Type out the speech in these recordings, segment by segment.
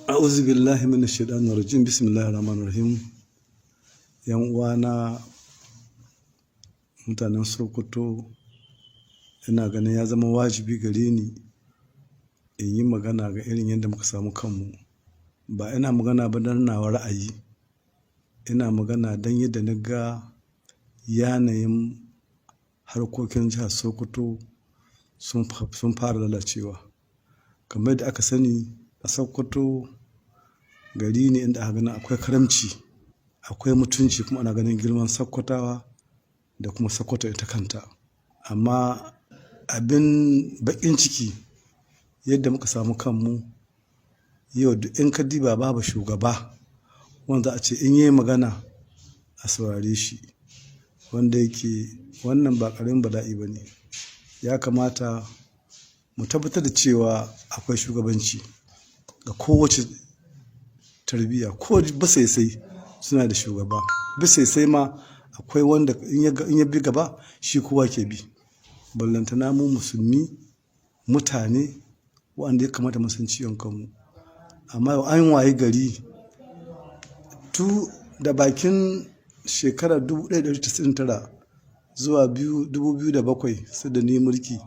A'udhu billahi minash shaitanir rajim. Bismillahir rahmanir rahim. Yan uwana mutanen Sokoto, ina ganin ya zama wajibi gare ni in yi magana ga irin yadda muka samu kanmu. Ba ina magana ba don nawa ra'ayi, ina magana don yadda na ga yanayin harkokin jihar Sokoto sun fara lalacewa. Kamar da aka sani, a Sokoto gari ne inda aka ganin akwai karamci, akwai mutunci, kuma ana ganin girman Sokotawa da kuma Sokoto ita kanta. Amma abin baƙin ciki yadda muka samu kanmu yau, duk in ka diba babu shugaba wanda a ce in yi magana a saurare shi, wanda yake wannan ba ƙaramin bala'i ba ne. Ya kamata mu tabbatar da cewa akwai shugabanci ga kowace tarbiyya. Ko basaisai suna da shugaba, basaisai ma akwai wanda in ya bi gaba shi kowa ke bi. Ballantana mu musulmi mutane wanda ya kamata mu san ciwon kanmu. Amma yau an waye gari da bakin shekarar 1999 zuwa 2007 sai da ni mulki,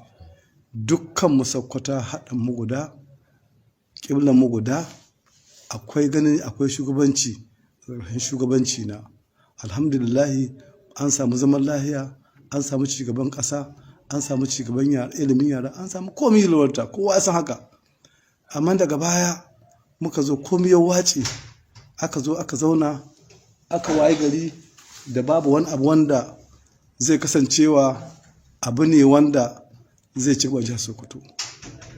dukkan mu Sokoto haɗin mu guda, ƙiblan mu guda, akwai ganin akwai shugabanci na. Alhamdulillahi an samu zaman lahiya, an samu cigaban ƙasa, an samu cigaban ilimin yara, an samu komai yalwarta, kowa ya san haka. Amma daga baya muka zo komai ya wace, aka zo aka zauna aka waye gari da babu wani abu wanda zai kasancewa abu ne wanda zai ci jihar Sokoto.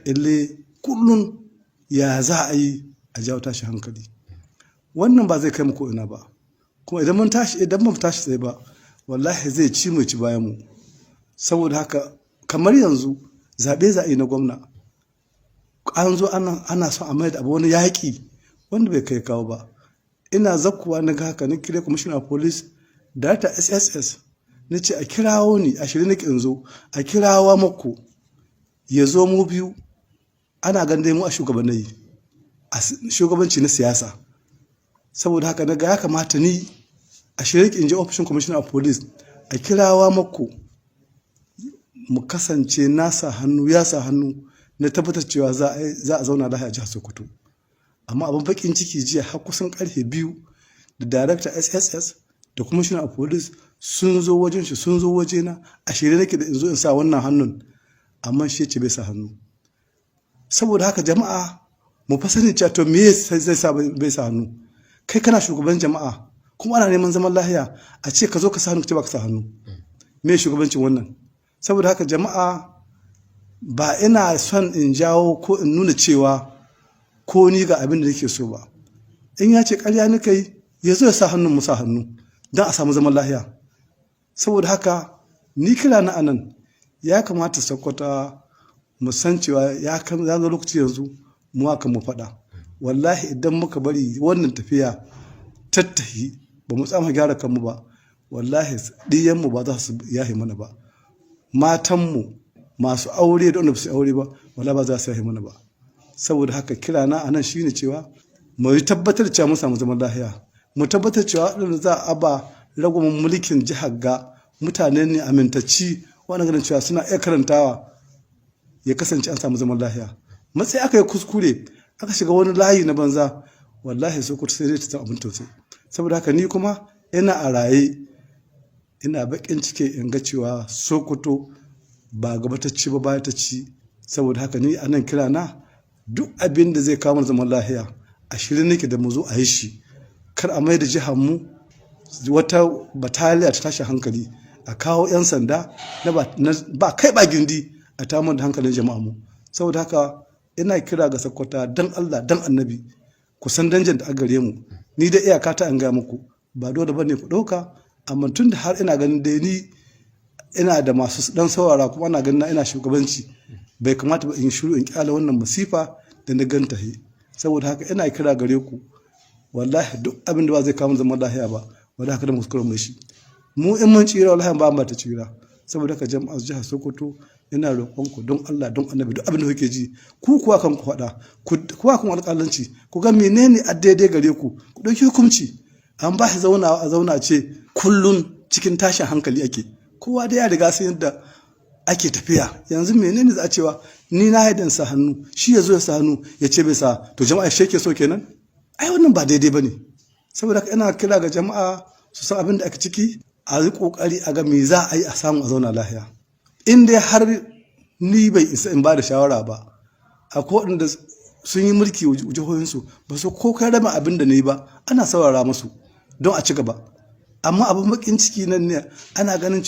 Ille kullum ya za a yi a jawo tashi hankali. Wannan ba zai kai mu ko ina ba, kuma idan mun tashi tsaye ba, wallahi zai ci mu ci bayan mu. Saboda haka kamar yanzu zaɓe za a yi na gwamna, an zo ana son a mai da abu wani yaƙi wanda bai kai kawo ba. Ina zakkuwa na ga haka, ni kira commissioner of police, director SSS, na ce a kirawo ni, a shirye nake in zo, a kirawa mako ya zo mu biyu. Ana ganin dai mu a shugabanci na siyasa. Saboda haka na ga ya kamata ni a shirye in je ofishin commissioner of police, a kirawa mako mu kasance na sa hannu, ya sa hannu, na tabbatar cewa za a zauna lafiya a jihar Sokoto. Amma abin bakin ciki jiya har kusan karfe 2 da director SSS da commissioner of police sun zo wajen shi, sun zo wajena, a shirye nake da in zo in sa wannan hannun, amma shi ce bai sa hannu. Saboda haka jama'a mu fa sani cewa to me zai sa bai sa hannu? Kai kana shugaban jama'a kuma ana neman zaman lafiya, a ce ka zo ka sa hannu, ka ce ba ka sa hannu. Me shugabancin wannan? Saboda haka jama'a, ba ina son in jawo ko in nuna cewa ko ni ga abin da nake so ba. In ya ce ƙarya ni kai, ya zo ya sa hannun, mu sa hannu don a samu zaman lafiya. Saboda haka ni kira na anan, ya kamata Sokoto mu san cewa ya zo lokaci yanzu mu aka mu faɗa. Wallahi idan muka bari wannan tafiya tattahi ba mu tsama gyara kanmu ba, wallahi ɗiyanmu ba za su yahi mana ba. Matanmu masu aure da wanda ba su aure ba, wallahi ba za su yahi mana ba. Saboda haka kira na anan shine cewa mu tabbatar cewa mun samu zaman lafiya, mu tabbatar cewa waɗanda za a ba ragwamen mulkin jihar ga mutane ne amintacci, wanda ganin cewa suna iya karantawa, ya kasance an samu zaman lafiya. Matsayi aka yi kuskure, aka shiga wani layi na banza, wallahi Sokoto sai dai ta san abin tausayi. Saboda haka ni kuma ina a raye, ina baƙin ciki in ga cewa Sokoto ba gaba ta ci ba, baya ta ci. Saboda haka ni anan kira na, duk abin da zai kawo mana zaman lafiya a shirye nake da mu zo a yi shi. Kar a mai da jihar mu wata bataliya ta tashi hankali, a kawo 'yan sanda na ba kai ba gindi a tamar da hankalin jama'a mu. Saboda haka ina kira ga Sokoto dan Allah dan Annabi, ku san danjan da a gare mu. Ni da iyaka ta an ga muku, ba dole bane ku ɗauka, amma tun da har ina ganin dai ni ina da masu dan saurara, kuma ana ganin ina shugabanci, bai kamata ba in shiru in kyale wannan masifa da na ganta he. Saboda haka ina kira gare ku, wallahi duk abin da ba zai kawo zaman lafiya ba, wallahi kada mu kuskure mu shi. Mu in mun tsira, wallahi ba ta tsira. saboda haka jama'ar jihar Sokoto ina roƙonku don Allah don Annabi duk abin da kuke ji ku kuwa kan ku faɗa kuwa kan alƙalanci ku ga menene a daidai gare ku ɗauki hukunci an ba shi zauna ce kullun cikin tashin hankali ake kowa da ya riga sai yadda ake tafiya yanzu menene za a cewa ni na haidan sa hannu shi ya zo ya sa hannu ya ce bai sa to jama'a shi ke so kenan ai wannan ba daidai bane saboda ina kira ga jama'a su san abin da ake ciki a yi kokari a ga me za a yi a samu a zauna lafiya in dai har ni bai isa in ba da shawara ba akwai waɗanda sun yi mulki jihohinsu ba su ko kai rama abin da na yi ba ana saurara musu don a ci gaba amma abin bakin ciki nan ne ina ganin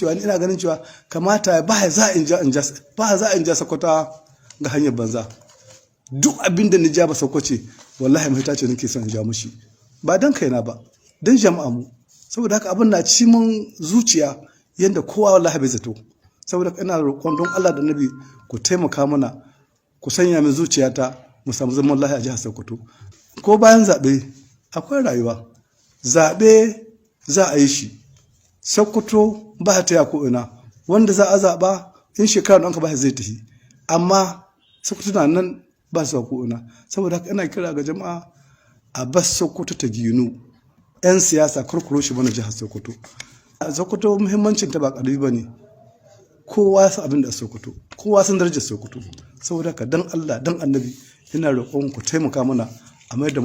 cewa kamata ba za in ja sakwata ga hanyar banza duk abin da ni ja ba sakwace wallahi mahita ce nake son in ja mushi ba dan kaina ba dan jama'a mu saboda haka abin na ci mun zuciya yanda kowa wallahi bai zato saboda ina roƙon don Allah da Nabi ku taimaka mana ku sanya min zuciyata mu samu zaman lafiya a jihar Sokoto ko bayan zaɓe akwai rayuwa zaɓe za a yi shi Sokoto ba ta ya ko ina wanda za a zaɓa in shekara ɗan ka ba zai tafi amma Sokoto na nan ba su ko ina saboda haka ina kira ga jama'a a bas Sokoto ta ginu 'yan siyasa kurkuro shi mana jihar Sokoto Sokoto muhimmancin ta ba ƙarfi ba ne kowa ya san abin da Sokoto kowa san darajar Sokoto saboda haka dan Allah dan Annabi ina roƙon ku taimaka mana a mai da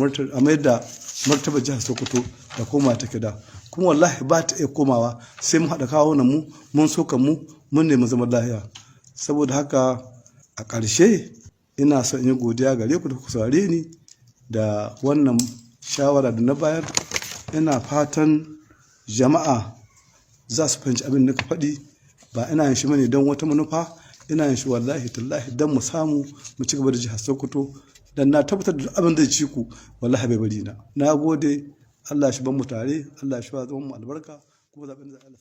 martaba jihar Sokoto da koma ta kida kuma wallahi ba ta iya komawa sai mu haɗa kawo mu mun soka mu mun nemi zaman lafiya saboda haka a ƙarshe ina son in yi godiya gare ku da ku saurare ni da wannan shawara da na bayar ina fatan jama'a za su fahimci abin da ka faɗi ba ina yin shi bane don wata manufa ina yin shi wallahi tallahi don mu samu mu ci gaba da jihar Sokoto dan na tabbatar da abin da ci ku wallahi bai bari na gode Allah shi ban mu tare Allah shi ba zaman mu albarka kuma zaɓen da Allah